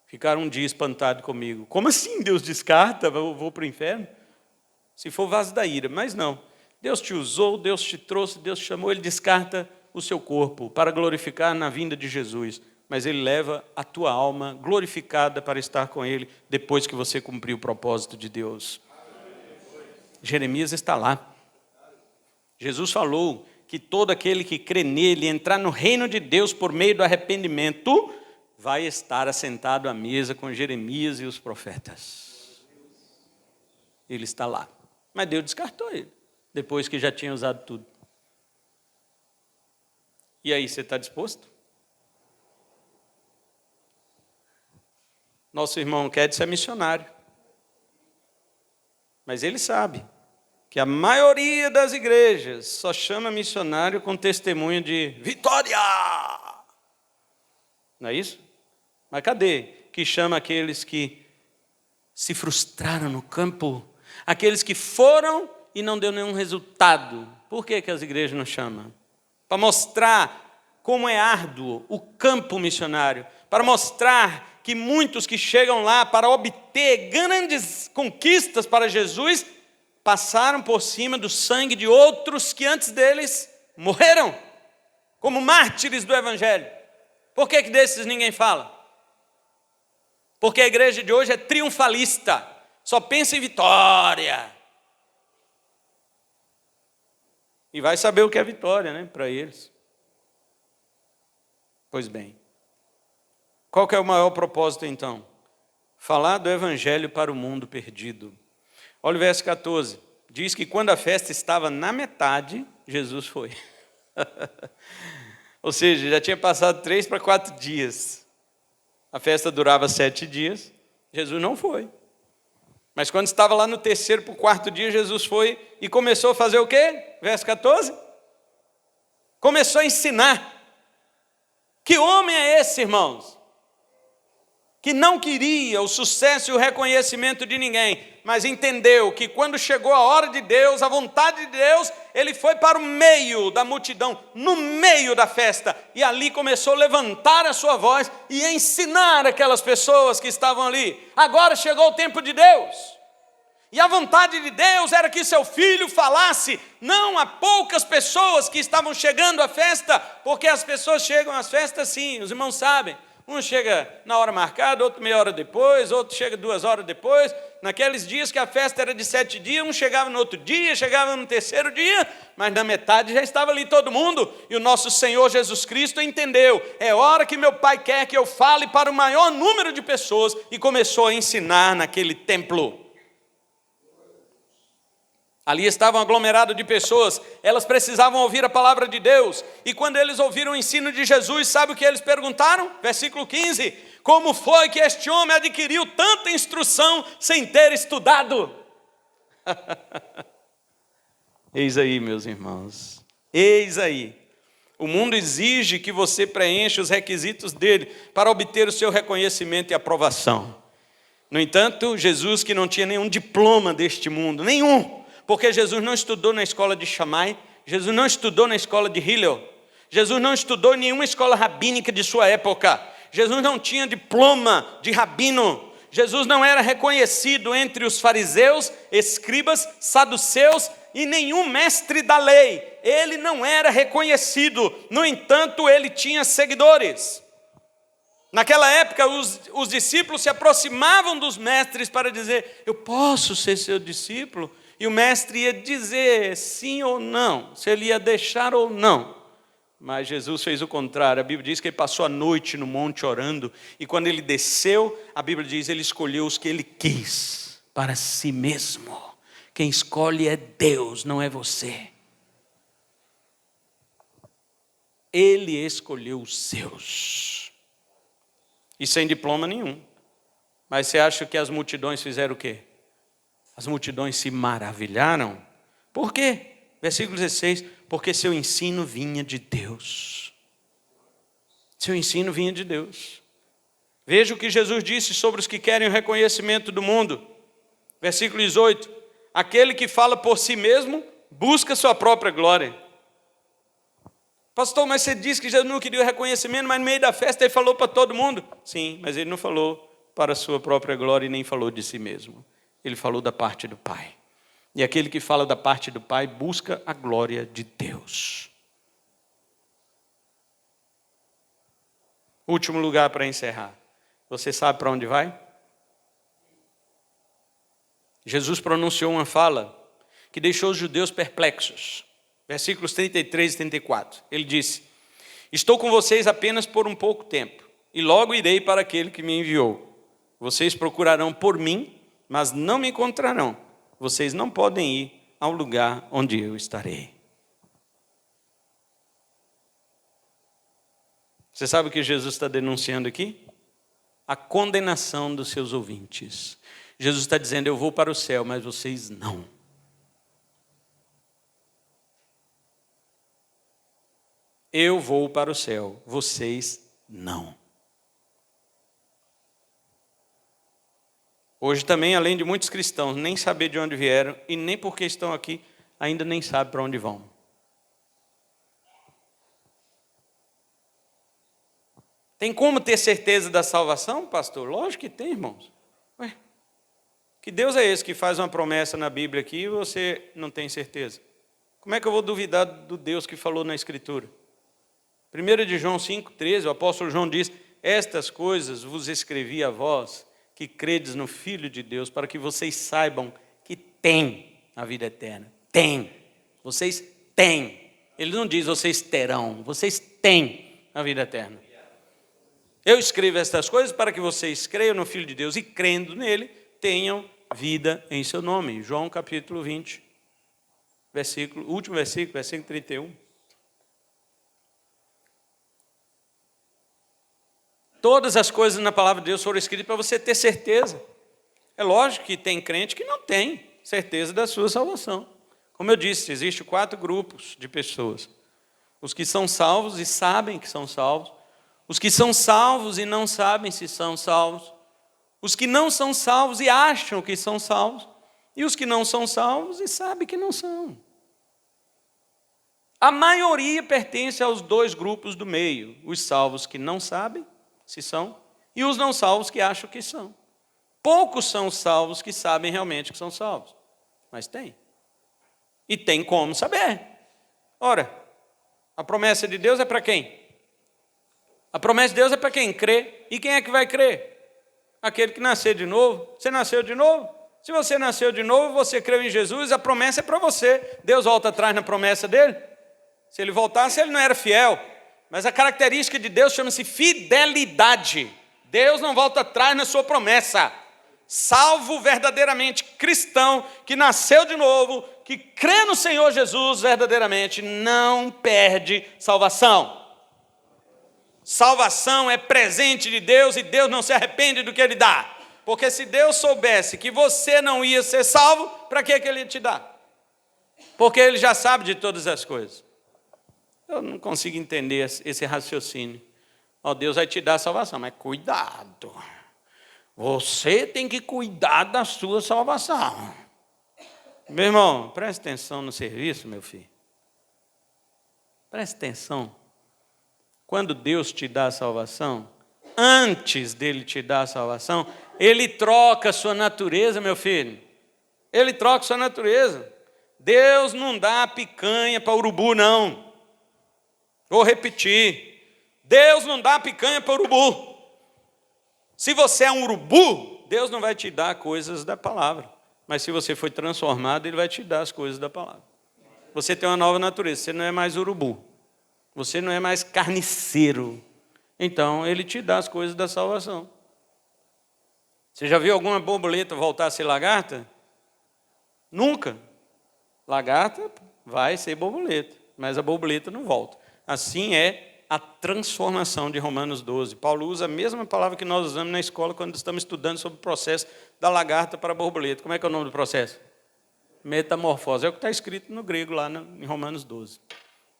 Ficaram um dia espantados comigo. Como assim Deus descarta? Eu vou para o inferno? Se for vaso da ira. Mas não. Deus te usou, Deus te trouxe, Deus te chamou, Ele descarta o seu corpo para glorificar na vinda de Jesus. Mas Ele leva a tua alma glorificada para estar com Ele depois que você cumpriu o propósito de Deus. Jeremias está lá. Jesus falou que todo aquele que crê nele, entrar no reino de Deus por meio do arrependimento, vai estar assentado à mesa com Jeremias e os profetas. Ele está lá. Mas Deus descartou ele, depois que já tinha usado tudo. E aí, você está disposto? Nosso irmão quer ser missionário. Mas ele sabe que a maioria das igrejas só chama missionário com testemunho de vitória. Não é isso? Mas cadê que chama aqueles que se frustraram no campo? Aqueles que foram e não deu nenhum resultado. Por que as igrejas não chamam? Para mostrar como é árduo o campo missionário. Para mostrar que muitos que chegam lá para obter grandes conquistas para Jesus passaram por cima do sangue de outros que antes deles morreram, como mártires do Evangelho. Por que desses ninguém fala? Porque a igreja de hoje é triunfalista, só pensa em vitória. E vai saber o que é vitória, né, para eles. Pois bem, qual que é o maior propósito então? Falar do Evangelho para o mundo perdido. Olha o verso 14, diz que quando a festa estava na metade, Jesus foi. Ou seja, já tinha passado 3 para 4 dias. A festa durava 7 dias, Jesus não foi. Mas quando estava lá no 3º para o 4º dia, Jesus foi e começou a fazer o quê? Verso 14. Começou a ensinar. Que homem é esse, irmãos? Que não queria o sucesso e o reconhecimento de ninguém, mas entendeu que quando chegou a hora de Deus, a vontade de Deus, ele foi para o meio da multidão, no meio da festa, e ali começou a levantar a sua voz e a ensinar aquelas pessoas que estavam ali. Agora chegou o tempo de Deus, e a vontade de Deus era que seu filho falasse, não a poucas pessoas que estavam chegando à festa, porque as pessoas chegam às festas sim, os irmãos sabem. Um chega na hora marcada, outro meia hora depois, outro chega 2 horas depois. naqueles dias que a festa era de 7 dias, um chegava no outro dia, chegava no terceiro dia, mas na metade já estava ali todo mundo, e o nosso Senhor Jesus Cristo entendeu, é hora que meu Pai quer que eu fale para o maior número de pessoas, e começou a ensinar naquele templo. Ali estava um aglomerado de pessoas, elas precisavam ouvir a palavra de Deus, e quando eles ouviram o ensino de Jesus, sabe o que eles perguntaram? Versículo 15, como foi que este homem adquiriu tanta instrução sem ter estudado? Eis aí, meus irmãos, eis aí, o mundo exige que você preencha os requisitos dele, para obter o seu reconhecimento e aprovação. No entanto, Jesus, que não tinha nenhum diploma deste mundo, nenhum, porque Jesus não estudou na escola de Shammai, Jesus não estudou na escola de Hillel, Jesus não estudou em nenhuma escola rabínica de sua época, Jesus não tinha diploma de rabino, Jesus não era reconhecido entre os fariseus, escribas, saduceus e nenhum mestre da lei, ele não era reconhecido, no entanto ele tinha seguidores. Naquela época os discípulos se aproximavam dos mestres para dizer, eu posso ser seu discípulo? E o mestre ia dizer sim ou não, se ele ia deixar ou não. Mas Jesus fez o contrário, a Bíblia diz que ele passou a noite no monte orando, e quando ele desceu, a Bíblia diz, ele escolheu os que ele quis, para si mesmo. Quem escolhe é Deus, não é você. Ele escolheu os seus. E sem diploma nenhum. Mas você acha que as multidões fizeram o quê? As multidões se maravilharam. Por quê? Versículo 16, porque seu ensino vinha de Deus. Seu ensino vinha de Deus. Veja o que Jesus disse sobre os que querem o reconhecimento do mundo. Versículo 18, aquele que fala por si mesmo, busca sua própria glória. Pastor, mas você disse que Jesus não queria o reconhecimento, mas no meio da festa ele falou para todo mundo. Sim, mas ele não falou para a sua própria glória e nem falou de si mesmo. Ele falou da parte do Pai. E aquele que fala da parte do Pai busca a glória de Deus. Último lugar para encerrar. Você sabe para onde vai? Jesus pronunciou uma fala que deixou os judeus perplexos. Versículos 33 e 34. Ele disse, estou com vocês apenas por um pouco tempo, e logo irei para aquele que me enviou. Vocês procurarão por mim, mas não me encontrarão. Vocês não podem ir ao lugar onde eu estarei. Você sabe o que Jesus está denunciando aqui? A condenação dos seus ouvintes. Jesus está dizendo, eu vou para o céu, mas vocês não. Eu vou para o céu, vocês não. Hoje também, além de muitos cristãos nem saber de onde vieram e nem porque estão aqui, ainda nem sabem para onde vão. Tem como ter certeza da salvação, pastor? Lógico que tem, irmãos. Ué, que Deus é esse que faz uma promessa na Bíblia aqui e você não tem certeza? Como é que eu vou duvidar do Deus que falou na Escritura? 1 de João 5,13, o apóstolo João diz, estas coisas vos escrevi a vós, que credes no Filho de Deus, para que vocês saibam que tem a vida eterna. Tem. Vocês têm. Ele não diz vocês terão, vocês têm a vida eterna. Eu escrevo estas coisas para que vocês creiam no Filho de Deus e crendo nele, tenham vida em seu nome. João capítulo 20, último versículo, versículo 31. Todas as coisas na palavra de Deus foram escritas para você ter certeza. É lógico que tem crente que não tem certeza da sua salvação. Como eu disse, existem 4 grupos de pessoas. Os que são salvos e sabem que são salvos. Os que são salvos e não sabem se são salvos. Os que não são salvos e acham que são salvos. E os que não são salvos e sabem que não são. A maioria pertence aos 2 grupos do meio. Os salvos que não sabem se são, e os não salvos que acham que são. Poucos são os salvos que sabem realmente que são salvos, mas tem. E tem como saber. Ora, a promessa de Deus é para quem? A promessa de Deus é para quem crê. E quem é que vai crer? Aquele que nascer de novo. Você nasceu de novo? Se você nasceu de novo, você creu em Jesus, a promessa é para você. Deus volta atrás na promessa dele? Se ele voltasse, ele não era fiel. Mas a característica de Deus chama-se fidelidade. Deus não volta atrás na sua promessa. Salvo verdadeiramente cristão, que nasceu de novo, que crê no Senhor Jesus verdadeiramente, não perde salvação. Salvação é presente de Deus e Deus não se arrepende do que Ele dá. Porque se Deus soubesse que você não ia ser salvo, para que Ele ia te dar? Porque Ele já sabe de todas as coisas. Eu não consigo entender esse raciocínio. Deus vai te dar a salvação, mas cuidado. Você tem que cuidar da sua salvação. Meu irmão, preste atenção no serviço, meu filho. Preste atenção. Quando Deus te dá a salvação, antes dele te dar a salvação, Ele troca a sua natureza, meu filho. Ele troca a sua natureza. Deus não dá picanha para urubu, não. Vou repetir. Deus não dá picanha para urubu. Se você é um urubu, Deus não vai te dar coisas da palavra. Mas se você foi transformado, Ele vai te dar as coisas da palavra. Você tem uma nova natureza, você não é mais urubu. Você não é mais carniceiro. Então, Ele te dá as coisas da salvação. Você já viu alguma borboleta voltar a ser lagarta? Nunca. Lagarta vai ser borboleta, mas a borboleta não volta. Assim é a transformação de Romanos 12. Paulo usa a mesma palavra que nós usamos na escola quando estamos estudando sobre o processo da lagarta para a borboleta. Como é que é o nome do processo? Metamorfose. É o que está escrito no grego lá em Romanos 12.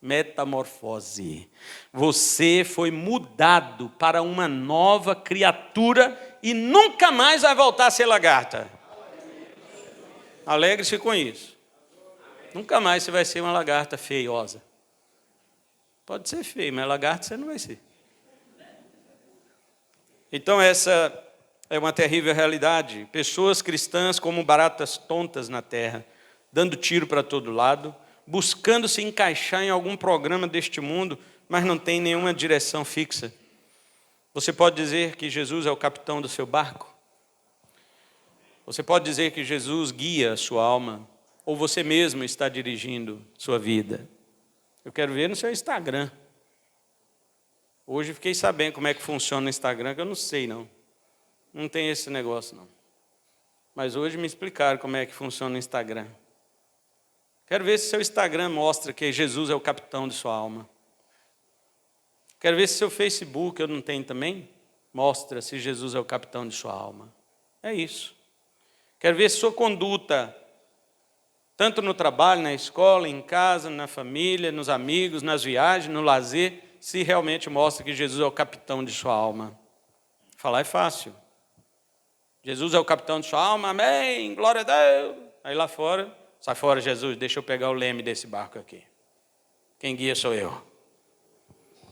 Metamorfose. Você foi mudado para uma nova criatura e nunca mais vai voltar a ser lagarta. Alegre-se com isso. Nunca mais você vai ser uma lagarta feiosa. Pode ser feio, mas lagarto você não vai ser. Então essa é uma terrível realidade. Pessoas cristãs como baratas tontas na terra, dando tiro para todo lado, buscando se encaixar em algum programa deste mundo, mas não tem nenhuma direção fixa. Você pode dizer que Jesus é o capitão do seu barco? Você pode dizer que Jesus guia a sua alma? Ou você mesmo está dirigindo sua vida? Eu quero ver no seu Instagram. Hoje fiquei sabendo como é que funciona o Instagram, que eu não sei, não. Não tem esse negócio, não. Mas hoje me explicaram como é que funciona o Instagram. Quero ver se seu Instagram mostra que Jesus é o capitão de sua alma. Quero ver se seu Facebook, eu não tenho também, mostra se Jesus é o capitão de sua alma. É isso. Quero ver se sua conduta, tanto no trabalho, na escola, em casa, na família, nos amigos, nas viagens, no lazer, se realmente mostra que Jesus é o capitão de sua alma. Falar é fácil. Jesus é o capitão de sua alma, amém, glória a Deus. Aí lá fora, sai fora Jesus, deixa eu pegar o leme desse barco aqui. Quem guia sou eu.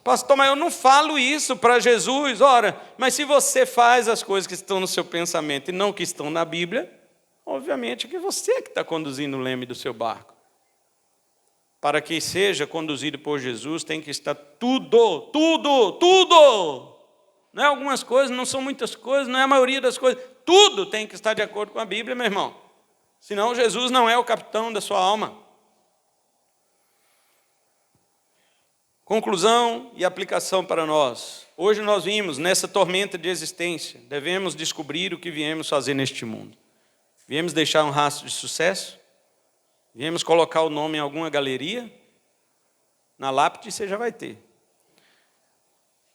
Pastor, mas eu não falo isso para Jesus. Ora, mas se você faz as coisas que estão no seu pensamento e não que estão na Bíblia, obviamente que você é que está conduzindo o leme do seu barco. Para que seja conduzido por Jesus, tem que estar tudo. Não é algumas coisas, não são muitas coisas, não é a maioria das coisas. Tudo tem que estar de acordo com a Bíblia, meu irmão. Senão Jesus não é o capitão da sua alma. Conclusão e aplicação para nós. Hoje nós vimos nessa tormenta de existência, devemos descobrir o que viemos fazer neste mundo. Viemos deixar um rastro de sucesso? Viemos colocar o nome em alguma galeria? Na lápide você já vai ter.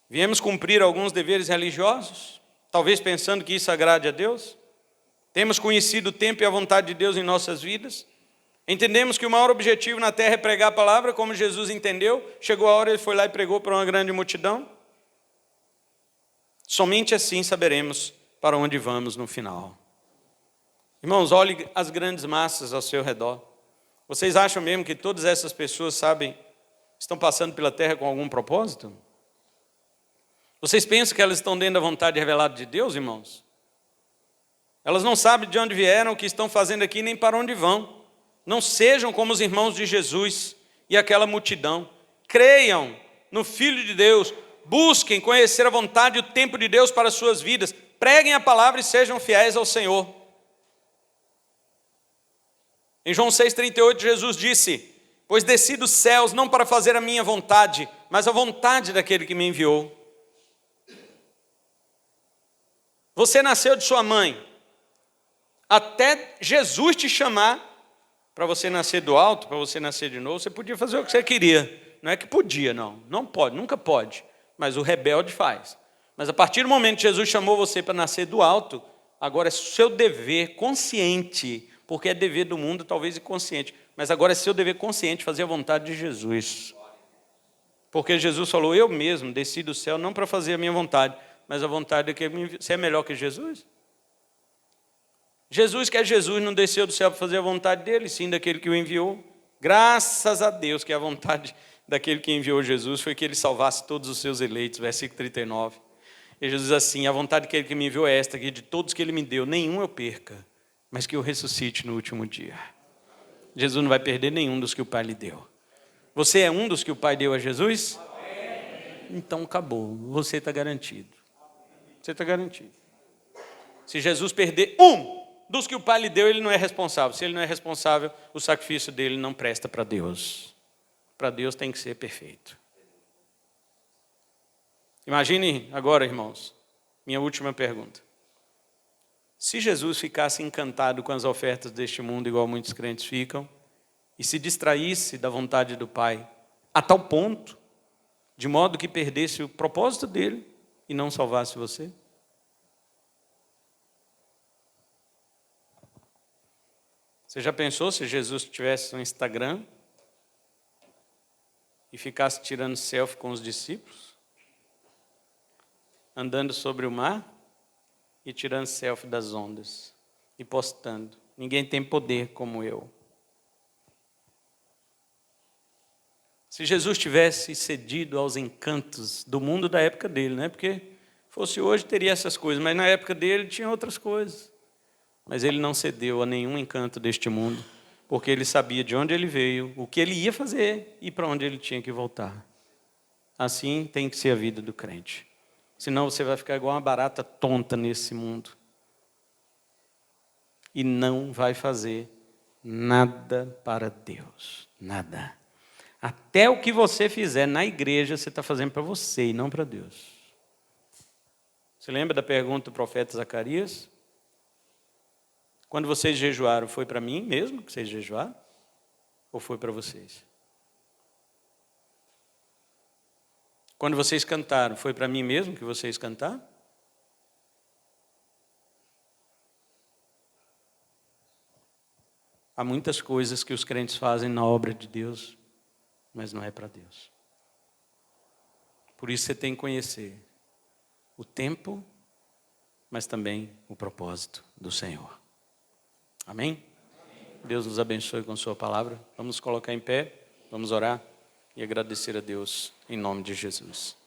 Viemos cumprir alguns deveres religiosos? Talvez pensando que isso agrade a Deus? Temos conhecido o tempo e a vontade de Deus em nossas vidas? Entendemos que o maior objetivo na terra é pregar a palavra, como Jesus entendeu? Chegou a hora, ele foi lá e pregou para uma grande multidão? Somente assim saberemos para onde vamos no final. Irmãos, olhe as grandes massas ao seu redor. Vocês acham mesmo que todas essas pessoas estão passando pela terra com algum propósito? Vocês pensam que elas estão dentro da vontade revelada de Deus, irmãos? Elas não sabem de onde vieram, o que estão fazendo aqui, nem para onde vão. Não sejam como os irmãos de Jesus e aquela multidão. Creiam no Filho de Deus. Busquem conhecer a vontade e o tempo de Deus para as suas vidas. Preguem a palavra e sejam fiéis ao Senhor. Em João 6,38, Jesus disse: pois desci dos céus não para fazer a minha vontade, mas a vontade daquele que me enviou. Você nasceu de sua mãe, até Jesus te chamar para você nascer do alto, para você nascer de novo, você podia fazer o que você queria. Não é que podia, não pode, nunca pode, mas o rebelde faz. Mas a partir do momento que Jesus chamou você para nascer do alto, agora é seu dever consciente, porque é dever do mundo, talvez inconsciente, mas agora é seu dever consciente fazer a vontade de Jesus. Porque Jesus falou: eu mesmo desci do céu não para fazer a minha vontade, mas a vontade daquele que me enviou. Você é melhor que Jesus? Jesus, que é Jesus, não desceu do céu para fazer a vontade dele, sim daquele que o enviou. Graças a Deus que a vontade daquele que enviou Jesus foi que ele salvasse todos os seus eleitos, versículo 39. E Jesus diz assim: a vontade daquele que me enviou é esta, que de todos que ele me deu, nenhum eu perca, mas que eu ressuscite no último dia. Jesus não vai perder nenhum dos que o Pai lhe deu. Você é um dos que o Pai deu a Jesus? Então acabou, você está garantido. Você está garantido. Se Jesus perder um dos que o Pai lhe deu, ele não é responsável. Se ele não é responsável, o sacrifício dele não presta para Deus. Para Deus tem que ser perfeito. Imagine agora, irmãos, minha última pergunta. Se Jesus ficasse encantado com as ofertas deste mundo, igual muitos crentes ficam, e se distraísse da vontade do Pai, a tal ponto, de modo que perdesse o propósito dele e não salvasse você? Você já pensou se Jesus tivesse um Instagram e ficasse tirando selfie com os discípulos? Andando sobre o mar e tirando selfie das ondas e postando. Ninguém tem poder como eu. Se Jesus tivesse cedido aos encantos do mundo da época dele, não é porque fosse hoje teria essas coisas, mas na época dele tinha outras coisas. Mas ele não cedeu a nenhum encanto deste mundo, porque ele sabia de onde ele veio, o que ele ia fazer e para onde ele tinha que voltar. Assim tem que ser a vida do crente. Senão você vai ficar igual uma barata tonta nesse mundo. E não vai fazer nada para Deus. Nada. Até o que você fizer na igreja, você está fazendo para você e não para Deus. Você lembra da pergunta do profeta Zacarias? Quando vocês jejuaram, foi para mim mesmo que vocês jejuaram? Ou foi para vocês? Quando vocês cantaram, foi para mim mesmo que vocês cantaram? Há muitas coisas que os crentes fazem na obra de Deus, mas não é para Deus. Por isso você tem que conhecer o tempo, mas também o propósito do Senhor. Amém? Deus nos abençoe com sua palavra. Vamos nos colocar em pé, vamos orar e agradecer a Deus em nome de Jesus.